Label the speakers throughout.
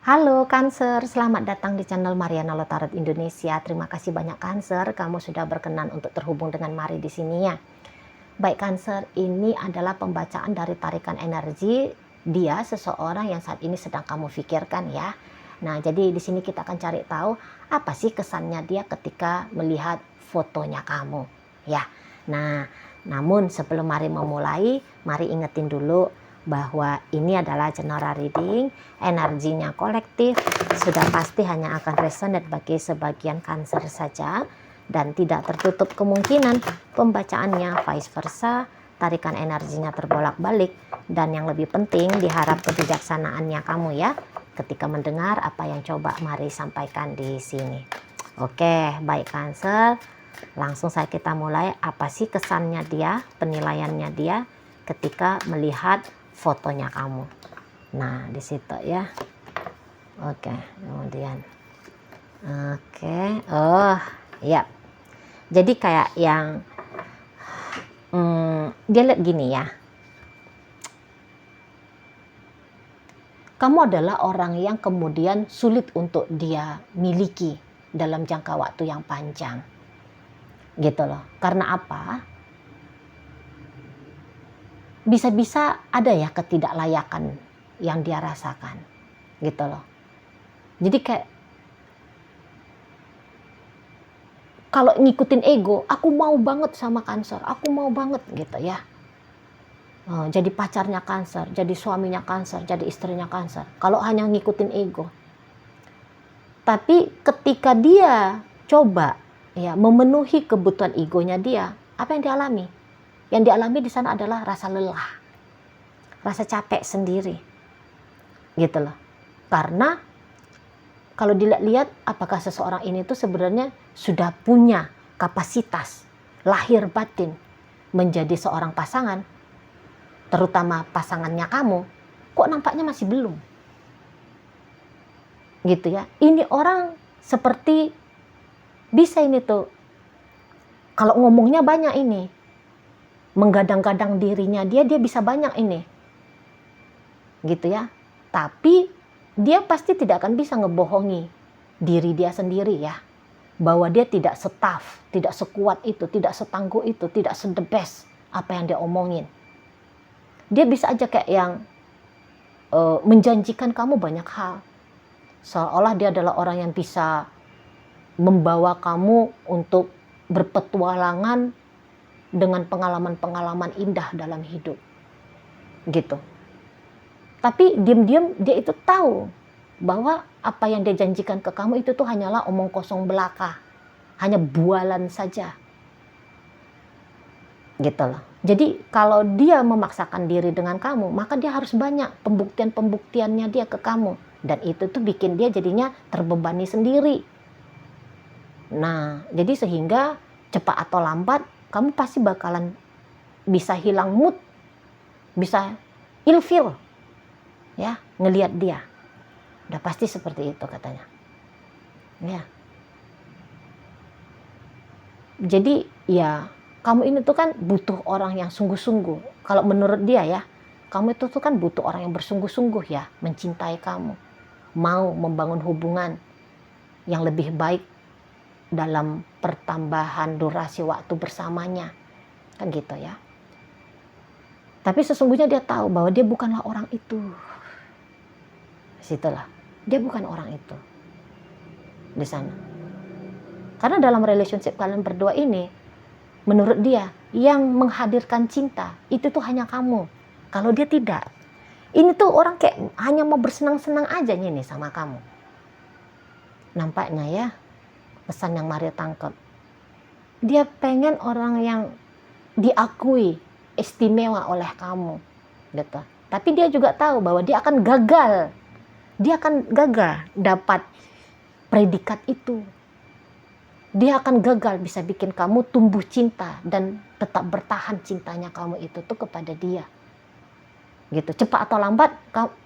Speaker 1: Halo Cancer, selamat datang di channel Mariana Lotarot Indonesia. Terima kasih banyak Cancer, kamu sudah berkenan untuk terhubung dengan Mari di sini ya. Baik Cancer, ini adalah pembacaan dari tarikan energi dia seseorang yang saat ini sedang kamu pikirkan ya. Nah, jadi di sini kita akan cari tahu apa sih kesannya dia ketika melihat fotonya kamu ya. Nah, namun sebelum Mari memulai, Mari ingetin dulu bahwa ini adalah general reading, energinya kolektif, sudah pasti hanya akan resonate bagi sebagian Cancer saja, dan tidak tertutup kemungkinan pembacaannya vice versa, tarikan energinya terbolak-balik, dan yang lebih penting diharap kebijaksanaannya kamu ya, ketika mendengar apa yang coba Mari sampaikan di sini. Oke, baik Cancer, langsung saja kita mulai. Apa sih kesannya dia, penilaiannya dia ketika melihat fotonya kamu. Nah, di situ ya. Oke, kemudian. Oke. Oh, ya. Jadi kayak yang dia lihat gini ya. Kamu adalah orang yang kemudian sulit untuk dia miliki dalam jangka waktu yang panjang. Gitu loh. Karena apa? Bisa-bisa ada ya ketidaklayakan yang dia rasakan gitu loh. Jadi kayak kalau ngikutin ego, aku mau banget sama Cancer, aku mau banget gitu ya. Jadi pacarnya Cancer, jadi suaminya Cancer, jadi istrinya Cancer. Kalau hanya ngikutin ego. Tapi ketika dia coba ya memenuhi kebutuhan egonya dia, apa yang dialami? Yang dialami di sana adalah rasa lelah, rasa capek sendiri, gitu loh. Karena kalau dilihat-lihat, apakah seseorang ini tuh sebenarnya sudah punya kapasitas lahir batin menjadi seorang pasangan, terutama pasangannya kamu, kok nampaknya masih belum, gitu ya. Ini orang seperti bisa ini tuh, kalau ngomongnya banyak ini, menggadang-gadang dirinya dia bisa banyak ini, gitu ya. Tapi dia pasti tidak akan bisa ngebohongi diri dia sendiri ya, bahwa dia tidak setaf, tidak sekuat itu, tidak setangguh itu, tidak se-the best apa yang dia omongin. Dia bisa aja kayak yang menjanjikan kamu banyak hal, seolah dia adalah orang yang bisa membawa kamu untuk berpetualangan dengan pengalaman-pengalaman indah dalam hidup, gitu. Tapi diam-diam dia itu tahu bahwa apa yang dia janjikan ke kamu itu tuh hanyalah omong kosong belaka, hanya bualan saja, gitu loh. Jadi kalau dia memaksakan diri dengan kamu, maka dia harus banyak pembuktian-pembuktiannya dia ke kamu, dan itu tuh bikin dia jadinya terbebani sendiri. Nah, jadi sehingga cepat atau lambat kamu pasti bakalan bisa hilang mood, bisa ilfeel ya ngelihat dia. Udah pasti seperti itu katanya. Ya. Jadi ya kamu ini tuh kan butuh orang yang sungguh-sungguh. Kalau menurut dia ya, kamu itu tuh kan butuh orang yang bersungguh-sungguh ya mencintai kamu, mau membangun hubungan yang lebih baik dalam pertambahan durasi waktu bersamanya, kan gitu ya. Tapi sesungguhnya dia tahu bahwa dia bukanlah orang itu. Situlah, dia bukan orang itu di sana. Karena dalam relationship kalian berdua ini, menurut dia yang menghadirkan cinta itu tuh hanya kamu. Kalau dia tidak, ini tuh orang kayak hanya mau bersenang-senang aja nih sama kamu. Nampaknya ya, pesan yang Maria tangkap, dia pengen orang yang diakui istimewa oleh kamu, gitu. Tapi dia juga tahu bahwa dia akan gagal dapat predikat itu. Dia akan gagal bisa bikin kamu tumbuh cinta dan tetap bertahan cintanya kamu itu tuh kepada dia, gitu. Cepat atau lambat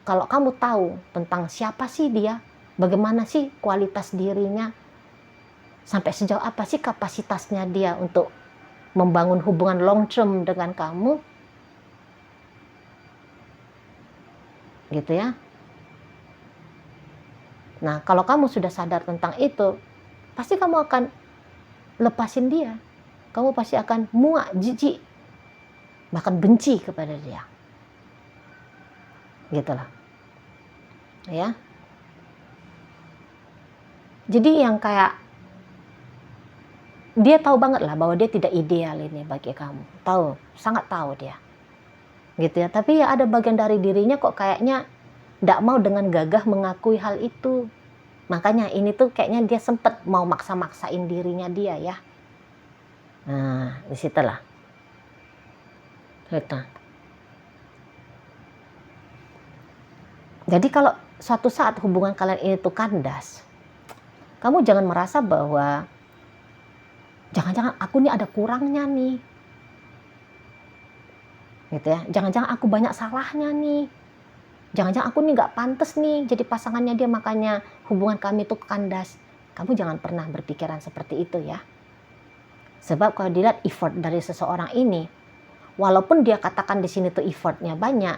Speaker 1: kalau kamu tahu tentang siapa sih dia, bagaimana sih kualitas dirinya, sampai sejauh apa sih kapasitasnya dia untuk membangun hubungan long term dengan kamu, gitu ya. Nah, kalau kamu sudah sadar tentang itu, pasti kamu akan lepasin dia. Kamu pasti akan muak, jijik, bahkan benci kepada dia. Gitu lah. Ya. Jadi yang kayak dia tahu banget lah bahwa dia tidak ideal ini bagi kamu. Tahu, sangat tahu dia. Gitu ya. Tapi ya ada bagian dari dirinya kok kayaknya tidak mau dengan gagah mengakui hal itu. Makanya ini tuh kayaknya dia sempet mau maksa-maksain dirinya dia ya. Nah, disitulah. Jadi kalau suatu saat hubungan kalian ini tuh kandas, kamu jangan merasa bahwa jangan-jangan aku nih ada kurangnya nih. Gitu ya. Jangan-jangan aku banyak salahnya nih. Jangan-jangan aku nih nggak pantas nih jadi pasangannya dia, makanya hubungan kami tuh kandas. Kamu jangan pernah berpikiran seperti itu ya. Sebab kalau dilihat effort dari seseorang ini, walaupun dia katakan di sini tuh effortnya banyak,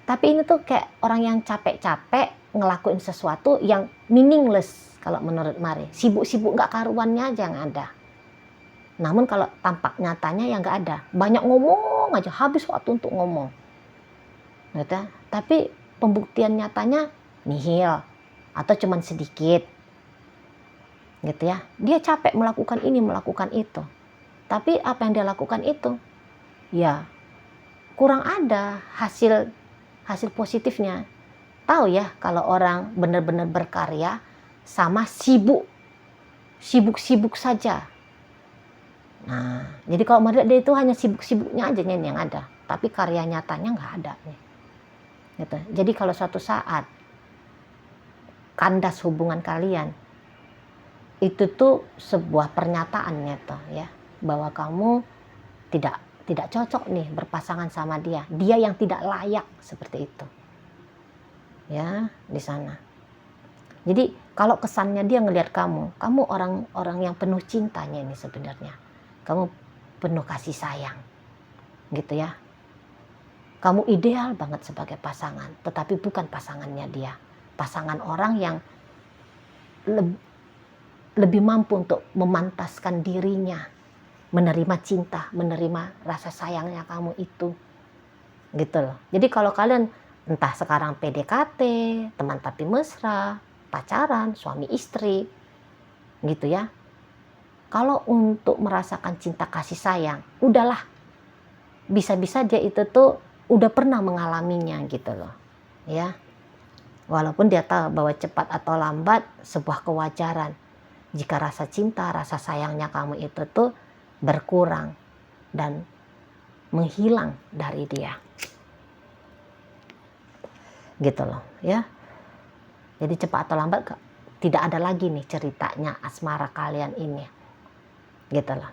Speaker 1: tapi ini tuh kayak orang yang capek-capek ngelakuin sesuatu yang meaningless kalau menurut Mari. Sibuk-sibuk nggak karuannya aja yang ada. Namun kalau tampak nyatanya ya nggak ada. Banyak ngomong aja, habis waktu untuk ngomong. Gitu. Tapi pembuktian nyatanya nihil atau cuman sedikit. Gitu ya. Dia capek melakukan ini, melakukan itu. Tapi apa yang dia lakukan itu ya kurang ada hasil positifnya. Tahu ya kalau orang benar-benar berkarya sama sibuk saja. Nah, jadi kalau melihat dia itu hanya sibuk-sibuknya aja nih yang ada, tapi karya nyatanya nggak ada nih. Gitu. Jadi kalau suatu saat kandas hubungan kalian, itu tuh sebuah pernyataan nyata ya, bahwa kamu tidak cocok nih berpasangan sama dia. Dia yang tidak layak seperti itu. Ya, di sana. Jadi kalau kesannya dia ngelihat kamu orang yang penuh cintanya ini sebenarnya. Kamu penuh kasih sayang. Gitu ya. Kamu ideal banget sebagai pasangan, tetapi bukan pasangannya dia. Pasangan orang yang lebih mampu untuk memantaskan dirinya, menerima cinta, menerima rasa sayangnya kamu itu. Gitu loh. Jadi kalau kalian entah sekarang PDKT, teman tapi mesra, pacaran, suami istri, gitu ya. Kalau untuk merasakan cinta kasih sayang, udahlah. Bisa-bisa dia itu tuh udah pernah mengalaminya gitu loh. Ya. Walaupun dia tahu bahwa cepat atau lambat sebuah kewajaran. Jika rasa cinta, rasa sayangnya kamu itu tuh berkurang dan menghilang dari dia. Gitu loh, ya. Jadi cepat atau lambat tidak ada lagi nih ceritanya asmara kalian ini. Gitu loh.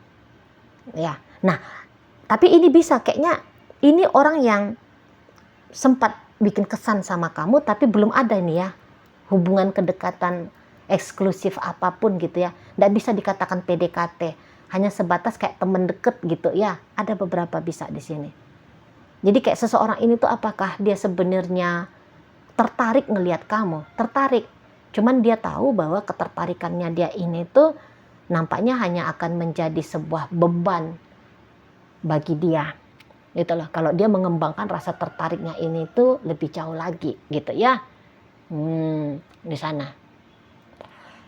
Speaker 1: Ya. Nah, tapi ini bisa kayaknya ini orang yang sempat bikin kesan sama kamu tapi belum ada nih ya hubungan kedekatan eksklusif apapun gitu ya. Nggak bisa dikatakan PDKT, hanya sebatas kayak temen deket gitu ya. Ada beberapa bisa di sini. Jadi kayak seseorang ini tuh apakah dia sebenarnya tertarik ngelihat kamu? Tertarik. Cuman dia tahu bahwa ketertarikannya dia ini tuh nampaknya hanya akan menjadi sebuah beban bagi dia. Gitu loh. Kalau dia mengembangkan rasa tertariknya ini tuh lebih jauh lagi gitu ya. Di sana.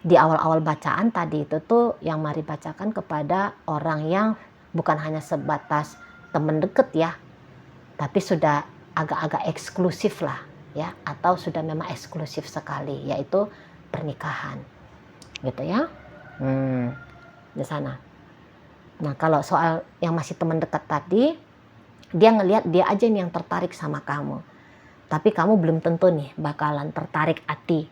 Speaker 1: Di awal-awal bacaan tadi itu tuh yang Mari bacakan kepada orang yang bukan hanya sebatas teman deket ya, tapi sudah agak-agak eksklusif lah ya, atau sudah memang eksklusif sekali, yaitu pernikahan gitu ya. Di sana. Nah kalau soal yang masih teman dekat tadi, dia ngelihat dia aja nih yang tertarik sama kamu, tapi kamu belum tentu nih bakalan tertarik hati,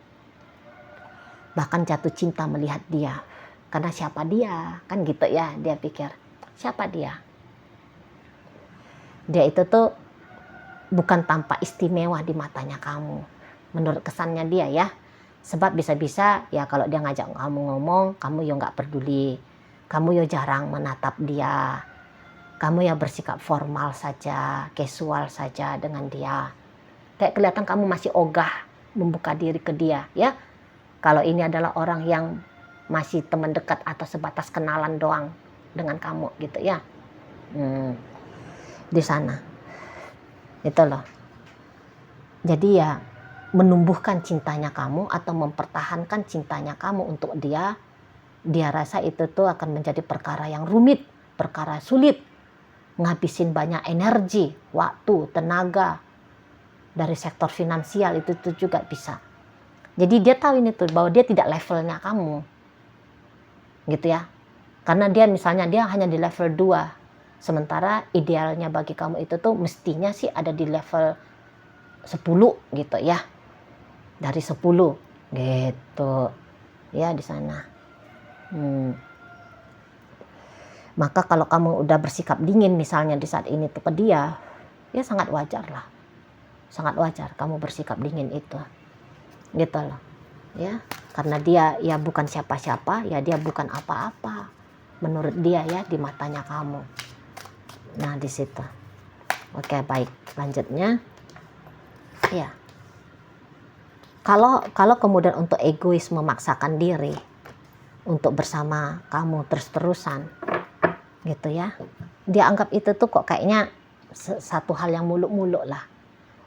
Speaker 1: bahkan jatuh cinta melihat dia. Karena siapa dia? Kan gitu ya, dia pikir. Siapa dia? Dia itu tuh bukan tampak istimewa di matanya kamu. Menurut kesannya dia ya. Sebab bisa-bisa ya kalau dia ngajak kamu ngomong, kamu ya nggak peduli. Kamu ya jarang menatap dia. Kamu ya bersikap formal saja, casual saja dengan dia. Kayak kelihatan kamu masih ogah membuka diri ke dia ya. Kalau ini adalah orang yang masih teman dekat atau sebatas kenalan doang dengan kamu gitu ya. Di sana. Itu loh. Jadi ya menumbuhkan cintanya kamu atau mempertahankan cintanya kamu untuk dia rasa itu tuh akan menjadi perkara yang rumit, perkara sulit, ngabisin banyak energi, waktu, tenaga dari sektor finansial itu tuh juga bisa. Jadi dia tahu ini tuh bahwa dia tidak levelnya kamu, gitu ya. Karena dia misalnya dia hanya di level 2, sementara idealnya bagi kamu itu tuh mestinya sih ada di level 10 gitu ya. Dari 10 gitu ya di sana. Maka kalau kamu udah bersikap dingin misalnya di saat ini tuh ke dia, ya sangat wajar lah. Sangat wajar kamu bersikap dingin itu. Gitu loh. Ya, karena dia ya bukan siapa-siapa, ya dia bukan apa-apa menurut dia ya di matanya kamu. Nah, di situ. Oke, baik. Lanjutnya. Ya. Kalau kemudian untuk egois memaksakan diri untuk bersama kamu terus-terusan gitu ya. Dia anggap itu tuh kok kayaknya satu hal yang muluk-muluk lah.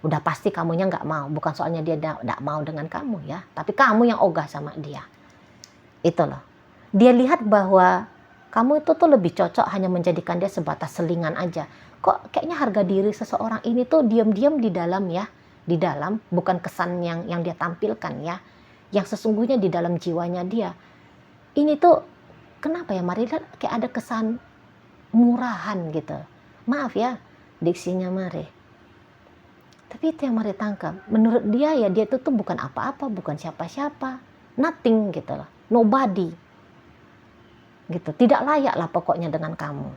Speaker 1: Udah pasti kamunya nggak mau, bukan soalnya dia nggak mau dengan kamu ya, tapi kamu yang ogah sama dia. Itu loh. Dia lihat bahwa kamu itu tuh lebih cocok hanya menjadikan dia sebatas selingan aja. Kok kayaknya harga diri seseorang ini tuh diam-diam di dalam ya, di dalam, bukan kesan yang dia tampilkan ya, yang sesungguhnya di dalam jiwanya dia. Ini tuh kenapa ya Mari lihat kayak ada kesan murahan gitu. Maaf ya diksinya Mari. Tapi itu yang Mari tangkap. Menurut dia ya dia itu tuh bukan apa-apa, bukan siapa-siapa, nothing gitu loh, nobody, gitu. Tidak layak lah pokoknya dengan kamu,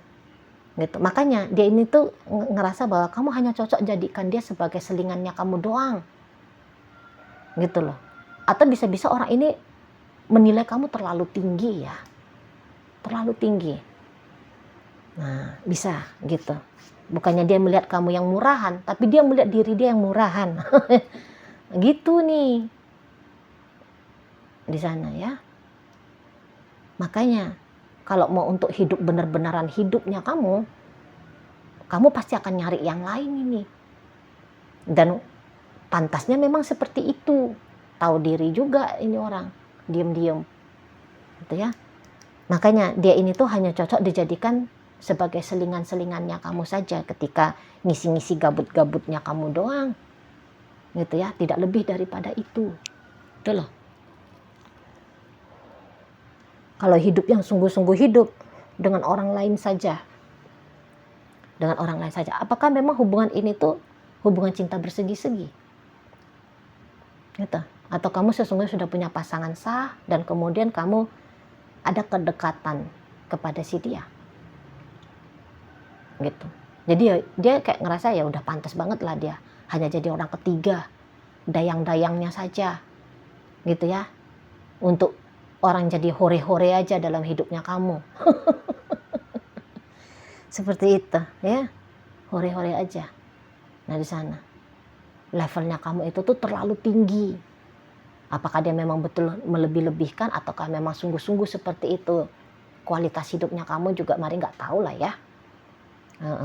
Speaker 1: gitu. Makanya dia ini tuh ngerasa bahwa kamu hanya cocok jadikan dia sebagai selingannya kamu doang, gitu loh. Atau bisa-bisa orang ini menilai kamu terlalu tinggi ya, terlalu tinggi. Nah bisa gitu. Bukannya dia melihat kamu yang murahan, tapi dia melihat diri dia yang murahan. Gitu nih. Di sana ya. Makanya kalau mau untuk hidup benar-benaran hidupnya kamu pasti akan nyari yang lain ini. Dan pantasnya memang seperti itu. Tahu diri juga ini orang, diam-diam. Gitu ya. Makanya dia ini tuh hanya cocok dijadikan sebagai selingan-selingannya kamu saja ketika ngisi-ngisi gabut-gabutnya kamu doang. Gitu ya, tidak lebih daripada itu. Itu loh. Kalau hidup yang sungguh-sungguh hidup dengan orang lain saja. Dengan orang lain saja. Apakah memang hubungan ini tuh hubungan cinta bersegi-segi? Gitu. Atau kamu sesungguhnya sudah punya pasangan sah dan kemudian kamu ada kedekatan kepada si dia. Gitu. Jadi dia kayak ngerasa ya udah pantas banget lah dia hanya jadi orang ketiga, dayang-dayangnya saja, gitu ya, untuk orang jadi hore-hore aja dalam hidupnya kamu. Seperti itu ya, hore-hore aja. Nah di sana levelnya kamu itu tuh terlalu tinggi. Apakah dia memang betul melebih-lebihkan ataukah memang sungguh-sungguh seperti itu kualitas hidupnya kamu juga Mari nggak tahu lah ya.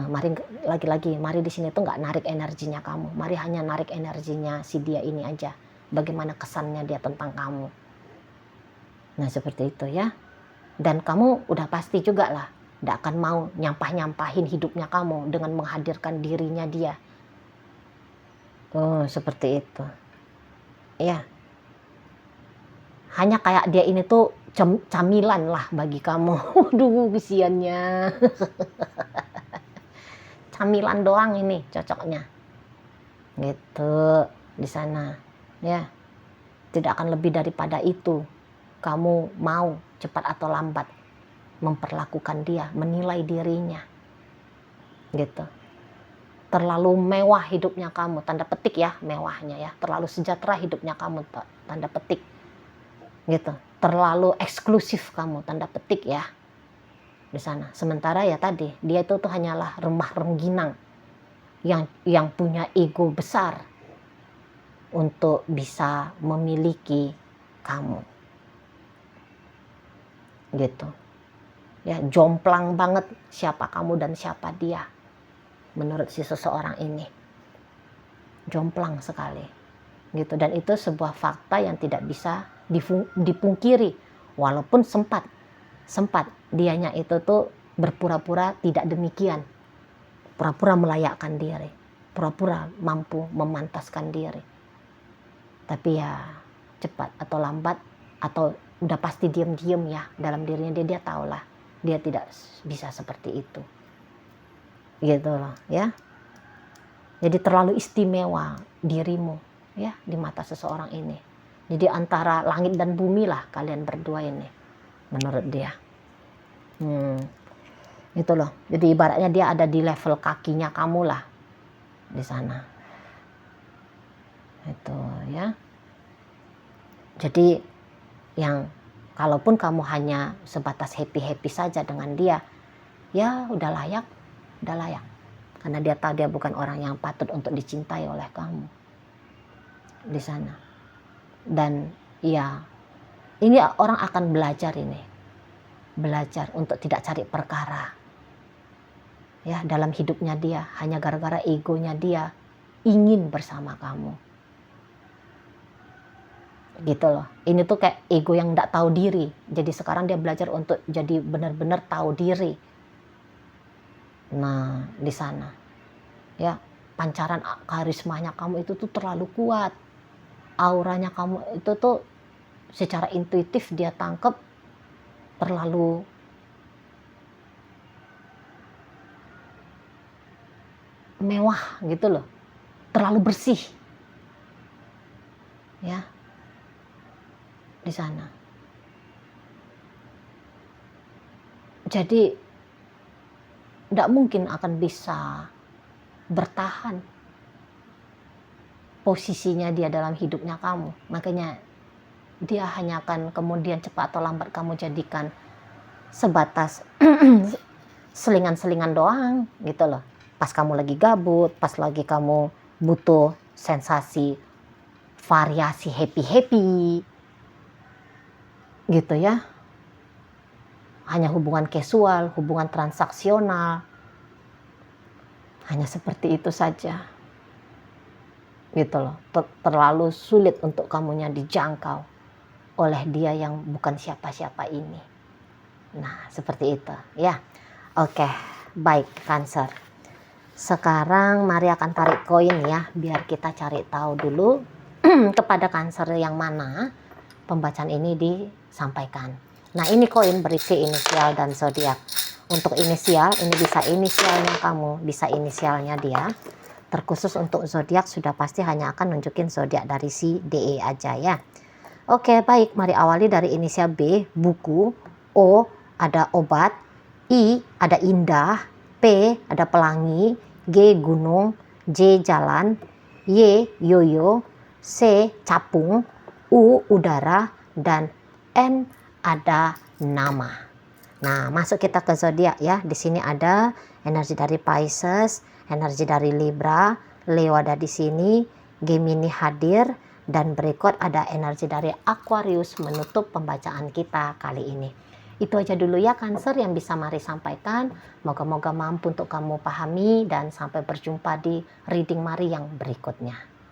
Speaker 1: Mari lagi-lagi, Mari di sini tuh nggak narik energinya kamu. Mari hanya narik energinya si dia ini aja. Bagaimana kesannya dia tentang kamu. Nah seperti itu ya. Dan kamu udah pasti juga lah, nggak akan mau nyampah-nyampahin hidupnya kamu dengan menghadirkan dirinya dia. Oh seperti itu. Ya. Hanya kayak dia ini tuh camilan lah bagi kamu. Waduh kesiannya. Camilan doang ini cocoknya. Gitu di sana. Ya. Tidak akan lebih daripada itu. Kamu mau cepat atau lambat memperlakukan dia, menilai dirinya. Gitu. Terlalu mewah hidupnya kamu, tanda petik ya, mewahnya ya. Terlalu sejahtera hidupnya kamu, tanda petik. Gitu. Terlalu eksklusif kamu, tanda petik ya. Di sana. Sementara ya tadi dia itu tuh hanyalah remah rengginang yang punya ego besar untuk bisa memiliki kamu. Gitu. Ya, jomplang banget siapa kamu dan siapa dia. Menurut si seseorang ini. Jomplang sekali. Gitu. Dan itu sebuah fakta yang tidak bisa dipungkiri. Walaupun sempat dianya itu tuh berpura-pura tidak demikian. Pura-pura melayakkan diri. Pura-pura mampu memantaskan diri. Tapi ya cepat atau lambat atau udah pasti diam-diam ya dalam dirinya dia tahulah dia tidak bisa seperti itu. Gitu loh ya. Jadi terlalu istimewa dirimu ya di mata seseorang ini. Jadi antara langit dan bumi lah kalian berdua ini menurut dia. Itu loh. Jadi ibaratnya dia ada di level kakinya kamu lah di sana. Itu ya. Jadi yang kalaupun kamu hanya sebatas happy-happy saja dengan dia, ya udah layak. Karena dia tahu dia bukan orang yang patut untuk dicintai oleh kamu di sana. Dan ya, ini orang akan belajar untuk tidak cari perkara. Ya, dalam hidupnya dia hanya gara-gara egonya dia ingin bersama kamu. Gitu loh. Ini tuh kayak ego yang enggak tahu diri. Jadi sekarang dia belajar untuk jadi benar-benar tahu diri. Nah, di sana. Ya, pancaran karismanya kamu itu tuh terlalu kuat. Auranya kamu itu tuh secara intuitif dia tangkap terlalu mewah gitu loh. Terlalu bersih. Ya. Di sana. Jadi tidak mungkin akan bisa bertahan posisinya dia dalam hidupnya kamu. Makanya dia hanya akan kemudian cepat atau lambat kamu jadikan sebatas selingan-selingan doang gitu loh. Pas kamu lagi gabut, pas lagi kamu butuh sensasi variasi happy-happy gitu ya. Hanya hubungan casual, hubungan transaksional. Hanya seperti itu saja. Gitu loh. Terlalu sulit untuk kamunya dijangkau oleh dia yang bukan siapa-siapa ini. Nah, seperti itu ya. Oke, baik Cancer. Sekarang mari akan tarik koin ya, biar kita cari tahu dulu kepada Cancer yang mana pembacaan ini disampaikan. Nah, ini koin berisi inisial dan zodiak. Untuk inisial, ini bisa inisialnya kamu, bisa inisialnya dia. Terkhusus untuk zodiak sudah pasti hanya akan nunjukin zodiak dari si DE aja ya. Oke, baik, mari awali dari inisial B, buku, O ada obat, I ada indah, P ada pelangi, G gunung, J jalan, Y yoyo, C capung, U udara, dan N ada nama. Nah, masuk kita ke zodiak ya. Di sini ada energi dari Pisces, energi dari Libra, Leo ada di sini, Gemini hadir, dan berikut ada energi dari Aquarius menutup pembacaan kita kali ini. Itu aja dulu ya Cancer yang bisa Mari sampaikan. Moga-moga mampu untuk kamu pahami dan sampai berjumpa di reading Mari yang berikutnya.